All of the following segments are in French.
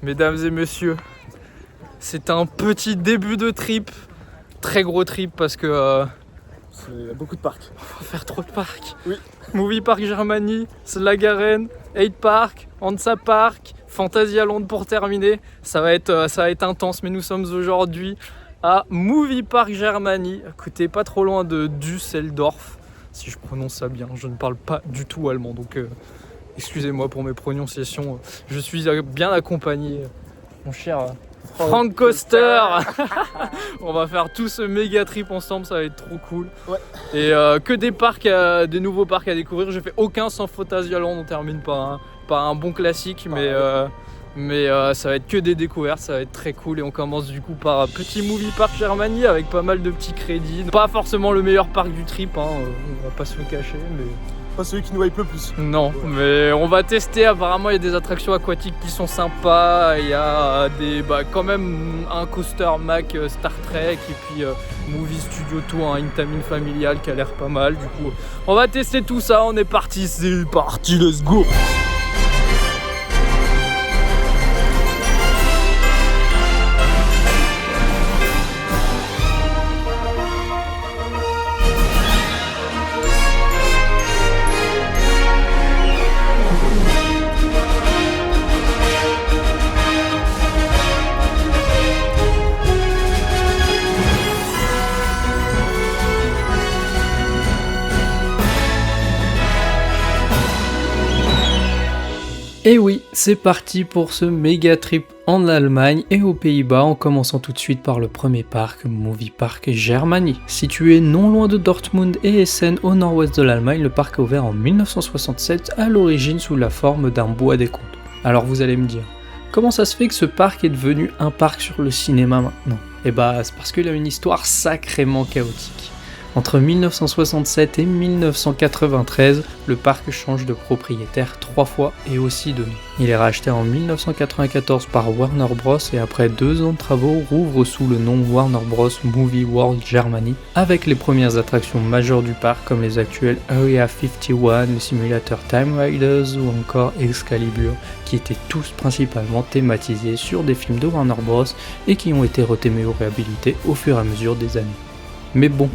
Mesdames et messieurs, c'est un petit début de trip, très gros trip parce que Il y a beaucoup de parcs. on va faire trop de parcs. Oui. Movie Park Germany, Slagaren, 8 Park, Hansa Park, Fantasyland pour terminer. Ça va être intense, mais nous sommes aujourd'hui à Movie Park Germany, écoutez, pas trop loin de Düsseldorf, si je prononce ça bien. Je ne parle pas du tout allemand, donc excusez-moi pour mes prononciations. Je suis bien accompagné, mon cher Frank Coster. On va faire tout ce méga trip ensemble, ça va être trop cool. Ouais. Et que des parcs, des nouveaux parcs à découvrir. Je fais aucun sans Fantasyland, on termine par un bon classique, mais ça va être que des découvertes, ça va être très cool. Et on commence du coup par un petit Movie Park Germany avec pas mal de petits crédits. Pas forcément le meilleur parc du trip, hein, on va pas se le cacher, mais... Pas celui qui nous hype le plus. Non, mais on va tester. Apparemment, il y a des attractions aquatiques qui sont sympas. Il y a quand même un coaster Mac Star Trek et puis Movie Studio Tour, un Intamin familial qui a l'air pas mal. Du coup, on va tester tout ça. On est parti, c'est parti, let's go! Et oui, c'est parti pour ce méga trip en Allemagne et aux Pays-Bas, en commençant tout de suite par le premier parc, Movie Park Germany. Situé non loin de Dortmund et Essen au nord-ouest de l'Allemagne, le parc a ouvert en 1967, à l'origine sous la forme d'un bois des contes. Alors vous allez me dire, comment ça se fait que ce parc est devenu un parc sur le cinéma maintenant ? Eh bah, c'est parce qu'il a une histoire sacrément chaotique. Entre 1967 et 1993, le parc change de propriétaire 3 fois et aussi de nom. Il est racheté en 1994 par Warner Bros. Et après 2 ans de travaux, rouvre sous le nom Warner Bros. Movie World Germany, avec les premières attractions majeures du parc comme les actuels Area 51, le simulateur Time Riders ou encore Excalibur, qui étaient tous principalement thématisés sur des films de Warner Bros. Et qui ont été retémés ou réhabilités au fur et à mesure des années. Mais bon,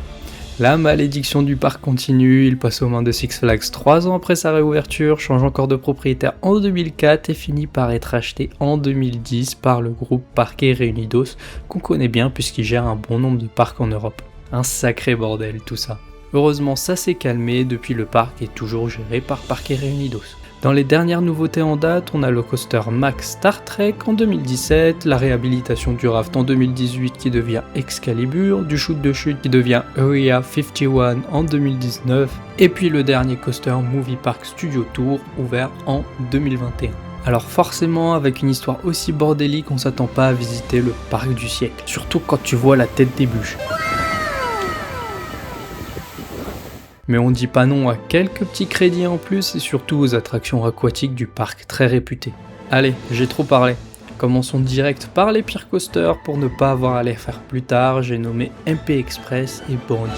la malédiction du parc continue, il passe aux mains de Six Flags 3 ans après sa réouverture, change encore de propriétaire en 2004 et finit par être acheté en 2010 par le groupe Parques Reunidos, qu'on connaît bien puisqu'il gère un bon nombre de parcs en Europe. Un sacré bordel tout ça. Heureusement ça s'est calmé, depuis le parc est toujours géré par Parques Reunidos. Dans les dernières nouveautés en date, on a le coaster Max Star Trek en 2017, la réhabilitation du raft en 2018 qui devient Excalibur, du chute de chute qui devient Area 51 en 2019, et puis le dernier coaster Movie Park Studio Tour ouvert en 2021. Alors forcément, avec une histoire aussi bordélique, on s'attend pas à visiter le parc du siècle, surtout quand tu vois la tête des bûches. Mais on dit pas non à quelques petits crédits en plus et surtout aux attractions aquatiques du parc très réputé. Allez, j'ai trop parlé. Commençons direct par les pires coasters pour ne pas avoir à les faire plus tard, j'ai nommé MP Express et Bandit.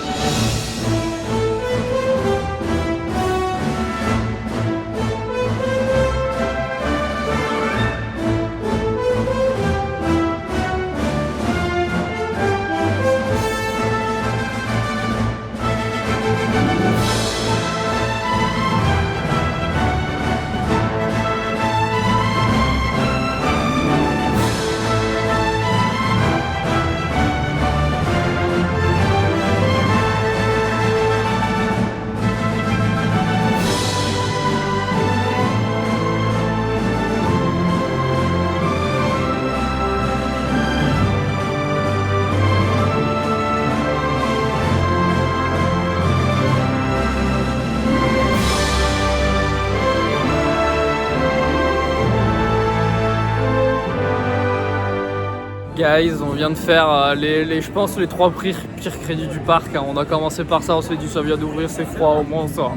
Guys, on vient de faire je pense les 3 pires crédits du parc, hein. On a commencé par ça, on s'est dit ça vient d'ouvrir, c'est froid, au moins ça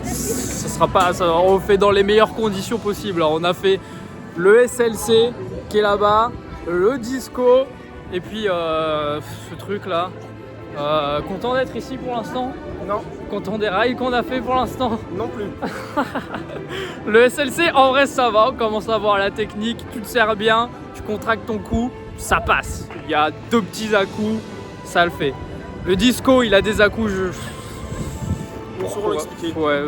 sera pas, ça, on fait dans les meilleures conditions possibles. Alors, on a fait le SLC qui est là-bas, le disco et puis ce truc là. Content d'être ici pour l'instant ? Non. content des rails qu'on a fait pour l'instant? Non plus. Le SLC, en vrai, ça va. On commence à voir la technique. Tu te sers bien, tu contractes ton cou, ça passe. Il y a 2 petits à-coups, ça le fait. Le disco, il a des à-coups, Nous saurons l'expliquer. ouais,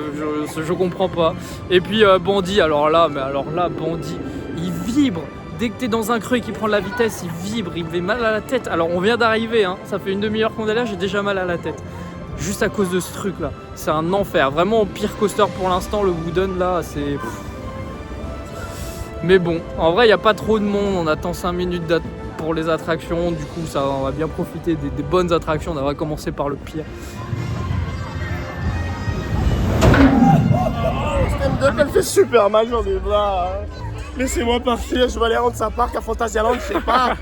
je comprends pas. Et puis Bandit, alors là, Bandit, il vibre. Dès que t'es dans un creux et qu'il prend de la vitesse, il vibre, il me fait mal à la tête. Alors on vient d'arriver, hein. Ça fait une demi-heure qu'on est là, j'ai déjà mal à la tête. Juste à cause de ce truc là. C'est un enfer. Vraiment pire coaster pour l'instant, le Wooden là, c'est... Mais bon, en vrai, il n'y a pas trop de monde. On attend 5 minutes pour les attractions. Du coup, ça, on va bien profiter des bonnes attractions. On va commencer par le pire. Stand-up, elle fait super mal, j'en ai marre. Laissez-moi partir, je vais aller rendre sa parc à Phantasialand, je sais pas.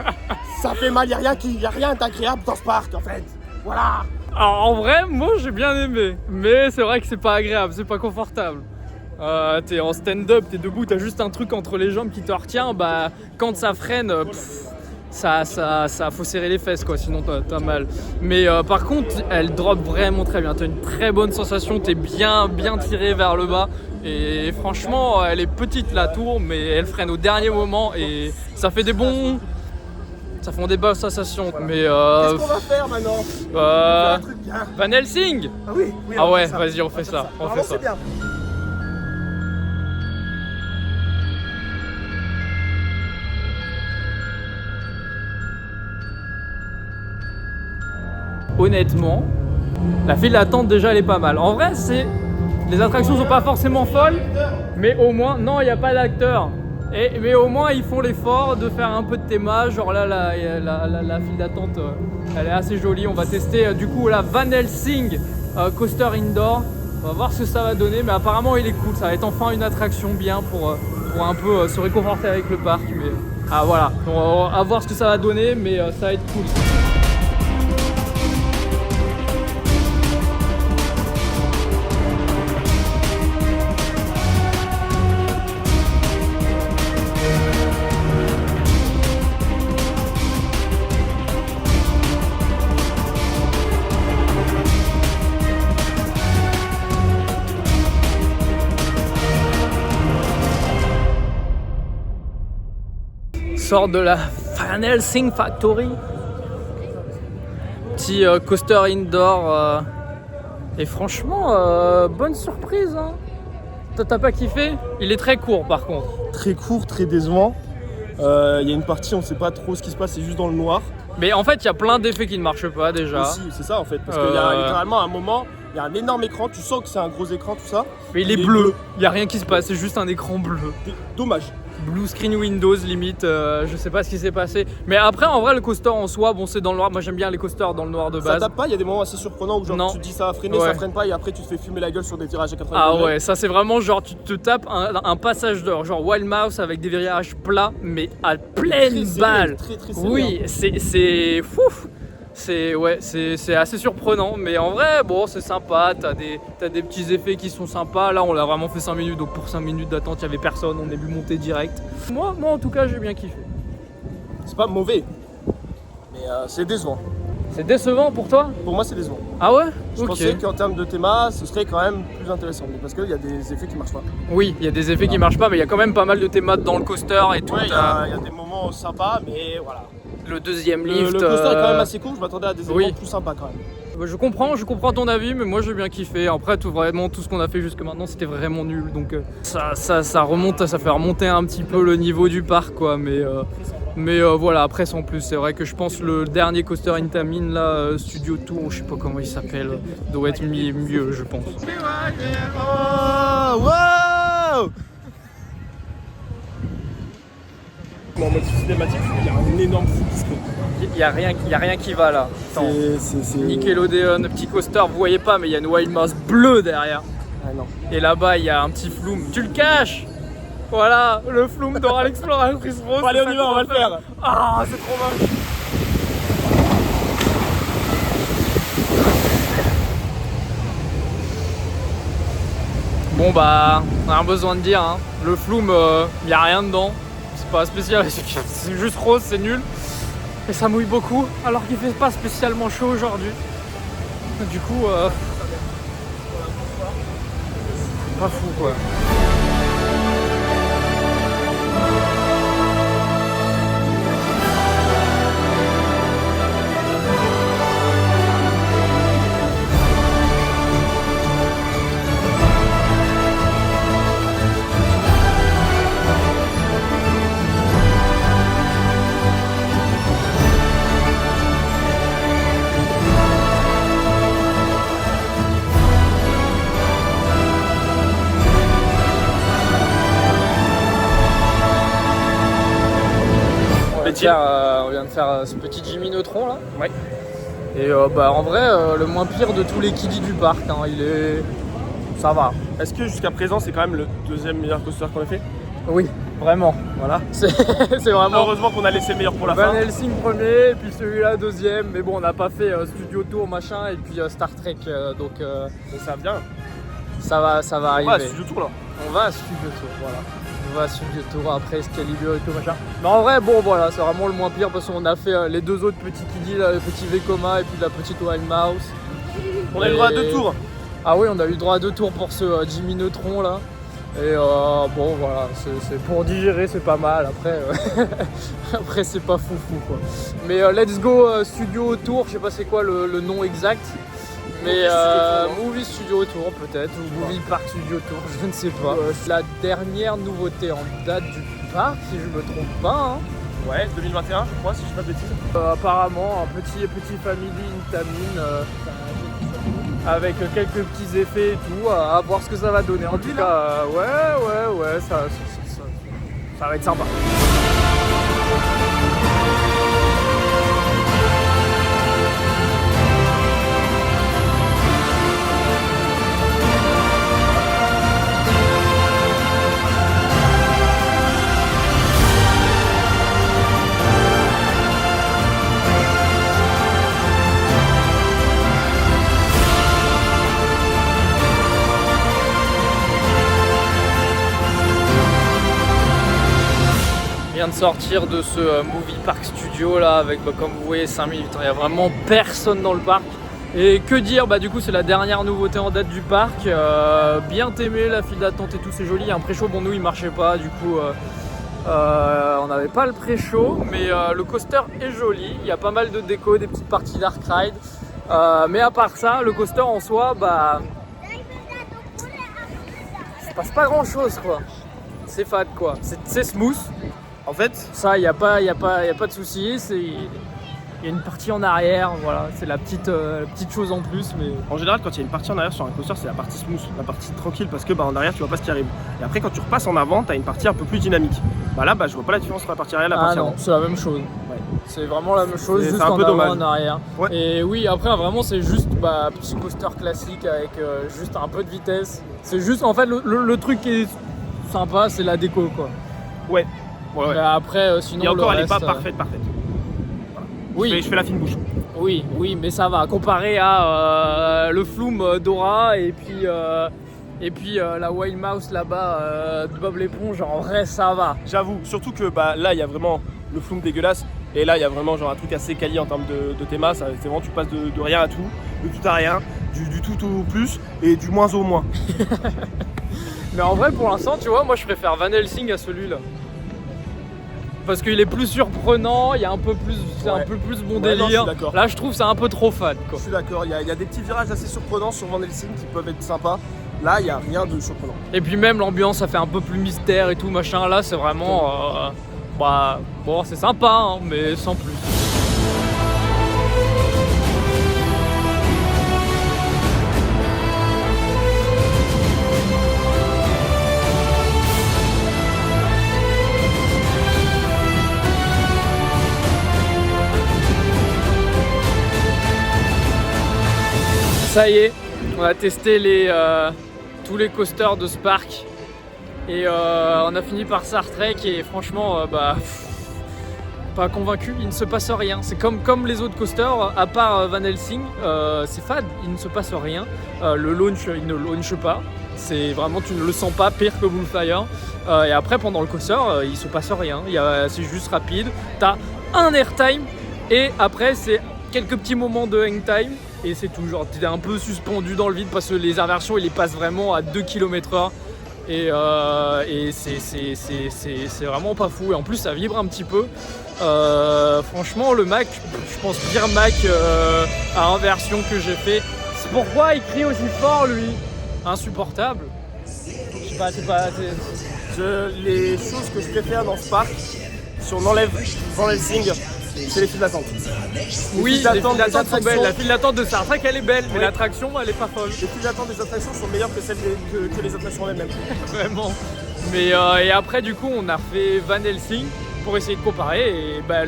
Ça fait mal, y a rien d'agréable dans ce parc en fait. Voilà. Alors en vrai, moi j'ai bien aimé. Mais c'est vrai que c'est pas agréable, c'est pas confortable. T'es en stand-up, t'es debout, t'as juste un truc entre les jambes qui te retient. Bah, quand ça freine, ça faut serrer les fesses quoi, sinon t'as mal. Mais par contre, elle drop vraiment très bien. T'as une très bonne sensation, t'es bien tiré vers le bas. Et franchement, elle est petite la tour, mais elle freine au dernier moment et ça fait des bons. Ça fait des bonnes sensations. Mais Qu'est-ce qu'on va faire maintenant? On va faire un truc bien. Van Helsing. Ah oui, Ah ouais, vas-y, on fait ça. On fait ça. C'est bien. Honnêtement, la file d'attente déjà elle est pas mal. En vrai, les attractions sont pas forcément folles, mais au moins, non, il n'y a pas d'acteurs. Mais au moins ils font l'effort de faire un peu de théma. Genre là, la file d'attente, elle est assez jolie. On va tester du coup la Van Helsing Coaster Indoor. On va voir ce que ça va donner, mais apparemment il est cool. Ça va être enfin une attraction bien pour un peu se réconforter avec le parc. Mais voilà, on va voir ce que ça va donner, mais ça va être cool. Sort de la Van Helsing Factory. Petit coaster indoor. Et franchement, bonne surprise. Hein. T'as pas kiffé? Il est très court par contre. Très court, très décevant. Il y a une partie, on sait pas trop ce qui se passe, c'est juste dans le noir. Mais en fait, il y a plein d'effets qui ne marchent pas déjà. Aussi, c'est ça en fait, parce qu'il y a littéralement un moment, il y a un énorme écran, tu sens que c'est un gros écran, tout ça. Mais il est bleu. Il n'y a rien qui se passe, c'est juste un écran bleu. Dommage. Blue screen Windows limite, je sais pas ce qui s'est passé. Mais après, en vrai, le coaster en soi, bon, c'est dans le noir. Moi, j'aime bien les coasters dans le noir de base. Ça tape pas, il y a des moments assez surprenants où genre non. tu te dis ça va freiner, ouais. Ça freine pas et après tu te fais fumer la gueule sur des virages à 80 Ah degrés. ouais, ça c'est vraiment genre tu te tapes un passage d'or, genre Wild Mouse avec des virages plats, mais à pleine balle. Très oui, c'est fou. C'est assez surprenant, mais en vrai, bon, c'est sympa. T'as des petits effets qui sont sympas. Là, on l'a vraiment fait 5 minutes, donc pour 5 minutes d'attente, il y avait personne. On est vu monter direct. Moi, en tout cas, j'ai bien kiffé. C'est pas mauvais, mais c'est décevant. C'est décevant pour toi? Pour moi, c'est décevant. Ah ouais? Je pensais qu'en termes de théma, ce serait quand même plus intéressant, mais parce qu'il y a des effets qui marchent pas. Oui, il y a des effets qui marchent pas, mais il y a quand même pas mal de thémas dans le coaster et tout. Ouais, il y a des moments sympas, mais voilà. Le deuxième lift. Le coaster est quand même assez court, je m'attendais à des éléments plus sympas quand même. Je comprends ton avis, mais moi j'ai bien kiffé. Après, vraiment tout ce qu'on a fait jusque maintenant, c'était vraiment nul. Donc ça fait remonter un petit peu le niveau du parc, quoi. Mais voilà, après sans plus, c'est vrai que je pense le dernier coaster Intamin là, Studio Tour, je sais pas comment il s'appelle, doit être mieux, je pense. Oh, wow! En mode cinématique, il y a un énorme fou disco. Il y a rien qui va là. C'est Nickelodeon, petit coaster, vous voyez pas, mais il y a une Wild Mouse bleue derrière. Ah non. Et là-bas, il y a un petit flume. Tu le caches! Voilà, le flume d'Ora l'exploratrice rose. Bon, allez, on y va, on va le faire. Ah, c'est trop moche. Bon bah, on a rien besoin de dire. Hein. Le flume, il n'y a rien dedans. C'est pas spécial, c'est juste rose, c'est nul. Et ça mouille beaucoup, alors qu'il fait pas spécialement chaud aujourd'hui. Du coup, pas fou quoi. On vient de faire ce petit Jimmy Neutron là. Ouais. Et en vrai, le moins pire de tous les kiddies du parc. Hein. Ça va. Est-ce que jusqu'à présent, c'est quand même le deuxième meilleur coaster qu'on ait fait? Oui, vraiment. Voilà. C'est vraiment. Heureusement qu'on a laissé le meilleur pour la Van fin. Helsing premier, et puis celui-là deuxième. Mais bon, on n'a pas fait Studio Tour machin, et puis Star Trek. Donc Ça vient. ça va arriver. Ouais, Studio Tour là. On va à Studio Tour, voilà. On va à Studio Tour après Excalibur et tout machin. Mais en vrai, bon voilà, c'est vraiment le moins pire parce qu'on a fait les deux autres petits kiddies, là, le petit Vekoma et puis la petite Wild Mouse. On a eu le droit à 2 tours. Ah oui, on a eu le droit à 2 tours pour ce Jimmy Neutron là. Et bon voilà, c'est pour digérer, c'est pas mal. Après, après c'est pas fou quoi. Mais let's go Studio Tour, je sais pas c'est quoi le nom exact. Mais Movie Studio Tour peut-être, ou Movie Park Studio Tour, je ne sais pas. La dernière nouveauté en date du parc, si je me trompe pas. Hein. Ouais, 2021 je crois, si je dis pas de bêtises. Apparemment, un petit family Intamin avec quelques petits effets et tout, à voir ce que ça va donner. En tout cas, ouais, ça va être sympa. De sortir de ce Movie Park Studio là avec comme vous voyez 5 minutes, il n'y a vraiment personne dans le parc et que dire, du coup c'est la dernière nouveauté en date du parc, bien aimé, la file d'attente et tout c'est joli, il y a un pré-show, bon nous il marchait pas du coup on n'avait pas le pré-show mais le coaster est joli, il y a pas mal de déco, des petites parties dark ride mais à part ça le coaster en soi il se passe pas grand chose quoi, c'est fade quoi, c'est smooth. En fait, ça, il n'y a pas de souci. Il y a une partie en arrière, voilà, c'est la petite chose en plus. Mais en général, quand il y a une partie en arrière sur un coaster, c'est la partie smooth, la partie tranquille, parce que en arrière, tu vois pas ce qui arrive. Et après, quand tu repasses en avant, tu as une partie un peu plus dynamique. Là, je vois pas la différence entre la partie arrière et la partie avant. C'est la même chose. Ouais. C'est vraiment la même chose, juste un en peu avant, dommage. en arrière. Ouais. Et oui, après, vraiment, c'est juste petit coaster classique avec juste un peu de vitesse. C'est juste, en fait, le truc qui est sympa, c'est la déco, quoi. Ouais. Ouais. Après, sinon, et encore, le elle est reste, pas parfaite. Voilà. Oui. Je fais la fine bouche. Oui, mais ça va. Comparé à le Flume Dora et puis la Wild Mouse là-bas de Bob l'éponge, en vrai, ça va. J'avoue, surtout que là, il y a vraiment le Flume dégueulasse. Et là, il y a vraiment un truc assez quali en termes de théma. C'est vraiment, tu passes de rien à tout, de tout à rien, du tout au plus et du moins au moins. Mais en vrai, pour l'instant, tu vois, moi, je préfère Van Helsing à celui-là. Parce qu'il est plus surprenant, il y a un peu plus, c'est un peu plus bon délire. Non, là, je trouve c'est un peu trop fade, quoi. Je suis d'accord, il y a des petits virages assez surprenants sur Van Helsing qui peuvent être sympas. Là, il n'y a rien de surprenant. Et puis même l'ambiance, ça fait un peu plus mystère et tout, machin. Là, c'est vraiment... bon, c'est sympa, hein, mais sans plus. Ça y est, on a testé tous les coasters de ce parc et on a fini par Star Trek et franchement, pas convaincu, il ne se passe rien. C'est comme les autres coasters, à part Van Helsing, c'est fade, il ne se passe rien. Le launch, il ne launch pas, c'est vraiment, tu ne le sens pas, pire que Bullfire. Et après, pendant le coaster, il se passe rien, c'est juste rapide. T'as un airtime et après, c'est quelques petits moments de hang time. et c'est tout. Genre t'es un peu suspendu dans le vide parce que les inversions ils les passent vraiment à 2 km/h et c'est vraiment pas fou. Et en plus ça vibre un petit peu. Franchement le Mac, je pense pire Mac à inversion que j'ai fait. C'est pourquoi il crie aussi fort lui. Insupportable. Je sais pas, Les choses que je préfère dans ce parc, si on enlève Van Helsing, c'est les files d'attente. Oui, les files d'attente sont belles. La file d'attente de Star Trek elle est belle, mais l'attraction elle est pas folle. Les files d'attente des attractions sont meilleures que celles que les attractions elles-mêmes. Vraiment. Mais et après du coup on a fait Van Helsing pour essayer de comparer et bah,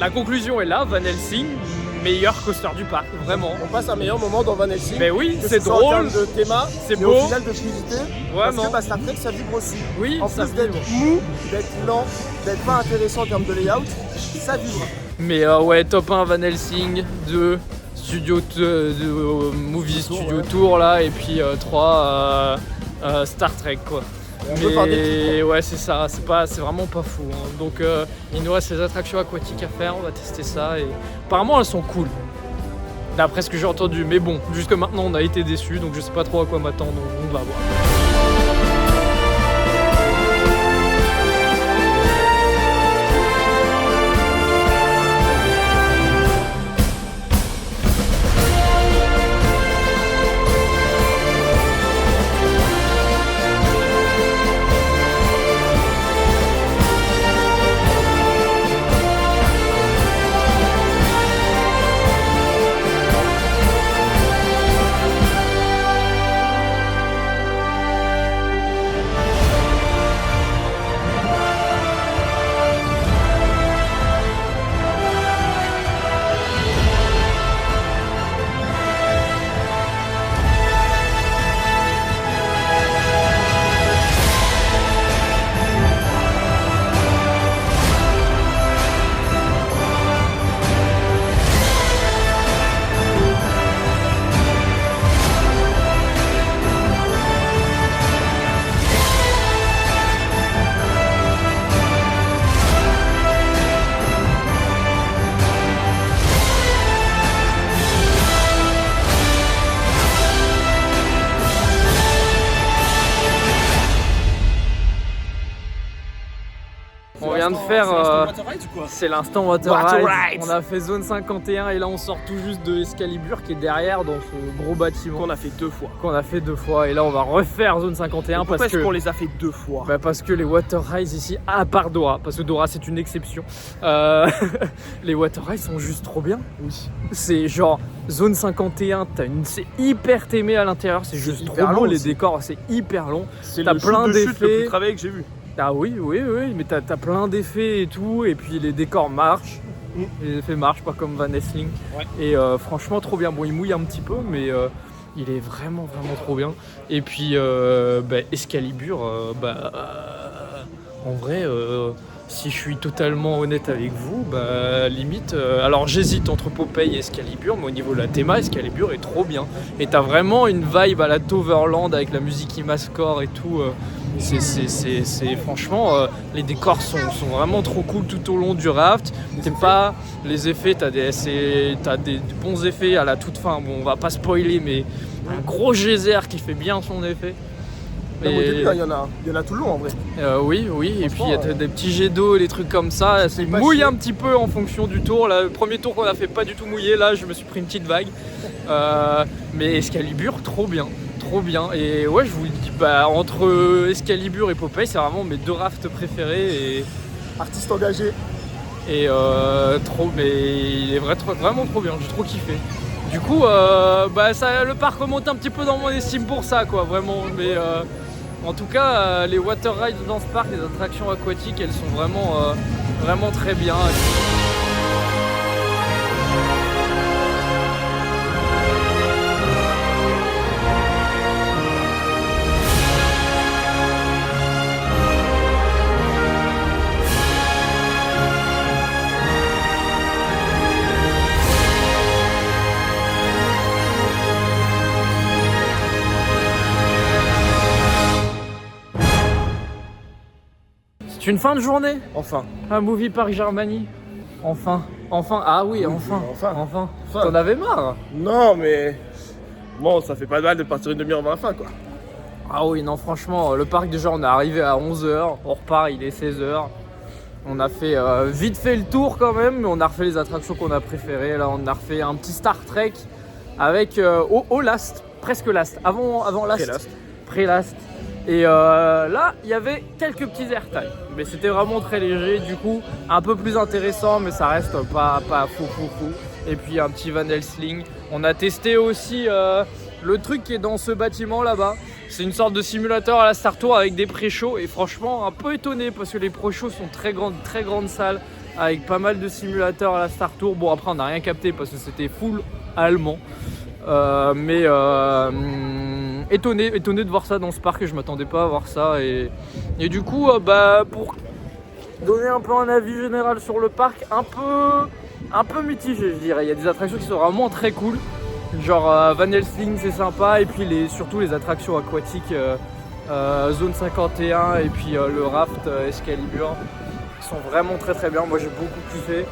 la conclusion est là, Van Helsing, meilleur coaster du parc, vraiment. On passe un meilleur moment dans Van Helsing. Mais oui, que c'est ce soit en drôle, termes de théma, c'est mais beau. au final de fluidité. Vraiment. Parce que Star Trek ça vibre aussi. Oui, en ça plus d'être vibre. mou, d'être lent, d'être pas intéressant en termes de layout, ça vibre. Mais ouais, top 1 Van Helsing, 2 Studio Movie Studio Tour là, et puis 3 Star Trek quoi. Mais ouais c'est ça, c'est vraiment pas fou hein. Donc il nous reste les attractions aquatiques à faire, on va tester ça et apparemment elles sont cool d'après ce que j'ai entendu, mais bon jusque maintenant on a été déçus donc je sais pas trop à quoi m'attendre, donc on va voir. On vient de faire, c'est l'instant Water Ride. On a fait zone 51 et là on sort tout juste de Excalibur qui est derrière dans ce gros bâtiment. Qu'on a fait 2 fois. Qu'on a fait 2 fois et là on va refaire zone 51 parce parce que qu'on les a fait 2 fois. Bah parce que les Water Rides ici, à part Dora, parce que Dora c'est une exception, les Water Rides sont juste trop bien. Oui. C'est genre zone 51, c'est hyper témé à l'intérieur, c'est juste trop beau, les décors c'est hyper long. C'est t'as le plein chute de chute le d'effets. plus travaillé que j'ai vu. Ah oui, mais t'as plein d'effets et tout, et puis les décors marchent. Les effets marchent, pas comme Van Helsing. Ouais. Et franchement, trop bien. Bon, il mouille un petit peu, mais il est vraiment trop bien. Et puis, Excalibur, en vrai, si je suis totalement honnête avec vous, limite. Alors, j'hésite entre Popeye et Excalibur, mais au niveau de la théma, Excalibur est trop bien. Et t'as vraiment une vibe à la Toverland avec la musique Imascore et tout. C'est franchement les décors sont vraiment trop cool tout au long du raft. T'aimes pas les effets, t'as des bons effets à la toute fin. Bon, on va pas spoiler, mais un gros geyser qui fait bien son effet. Au début, il y en a tout le long en vrai. Oui, et puis il y a des petits jets d'eau et des trucs comme ça. Ça mouille un petit peu en fonction du tour. Là, le premier tour qu'on a fait pas du tout mouillé, là je me suis pris une petite vague. Mais Excalibur, trop bien. Et ouais, je vous le dis, entre Excalibur et Popeye, c'est vraiment mes 2 rafts préférés. Et artiste engagé. Et mais il est vraiment trop bien, j'ai trop kiffé. Du coup, le parc remonte un petit peu dans mon estime pour ça, quoi, vraiment. Mais en tout cas, les water rides dans ce parc, les attractions aquatiques, elles sont vraiment très bien. C'est une fin de journée, enfin. Un Movie Park Germany. Enfin. Ah oui, enfin. Enfin. T'en avais marre? Non, mais bon, ça fait pas de mal de partir une demi-heure avant la fin, quoi. Ah oui, non, franchement, le parc, déjà, on est arrivé à 11h. On repart, il est 16h. On a fait vite fait le tour quand même, mais on a refait les attractions qu'on a préférées. Là, on a refait un petit Star Trek avec au last, presque last, avant last, pré-last. Et là, il y avait quelques petits airtime, mais c'était vraiment très léger, du coup, un peu plus intéressant, mais ça reste pas fou. Et puis un petit Van Helsing. On a testé aussi le truc qui est dans ce bâtiment là-bas. C'est une sorte de simulateur à la Star Tour avec des pré-shows, et franchement un peu étonné parce que les pré-shows sont très grandes salles avec pas mal de simulateurs à la Star Tour. Bon, après on n'a rien capté parce que c'était full allemand, mais étonné de voir ça dans ce parc, et je m'attendais pas à voir ça, et du coup pour donner un peu un avis général sur le parc, un peu mitigé, je dirais. Il y a des attractions qui sont vraiment très cool, genre Van Helsing c'est sympa, et puis surtout les attractions aquatiques, Zone 51 et puis le raft Excalibur sont vraiment très bien. Moi j'ai beaucoup kiffé.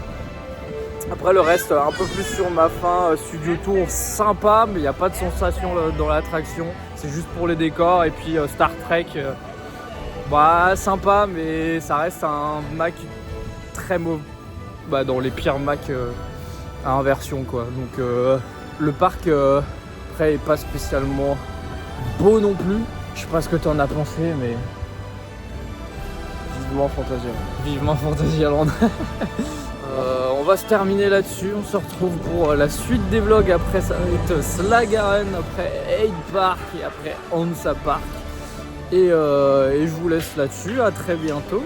Après le reste un peu plus sur ma faim, Studio Tour sympa, mais il n'y a pas de sensation dans l'attraction, c'est juste pour les décors. Et puis Star Trek sympa, mais ça reste un Mac très mauvais, dans les pires Mac à inversion quoi. Donc le parc après est pas spécialement beau non plus. Je sais pas ce que tu en as pensé, mais vivement Fantasyland. On va se terminer là-dessus, on se retrouve pour la suite des vlogs. Après ça va être Slagaren, après Hyde Park et après Hansa Park. Et je vous laisse là-dessus, à très bientôt.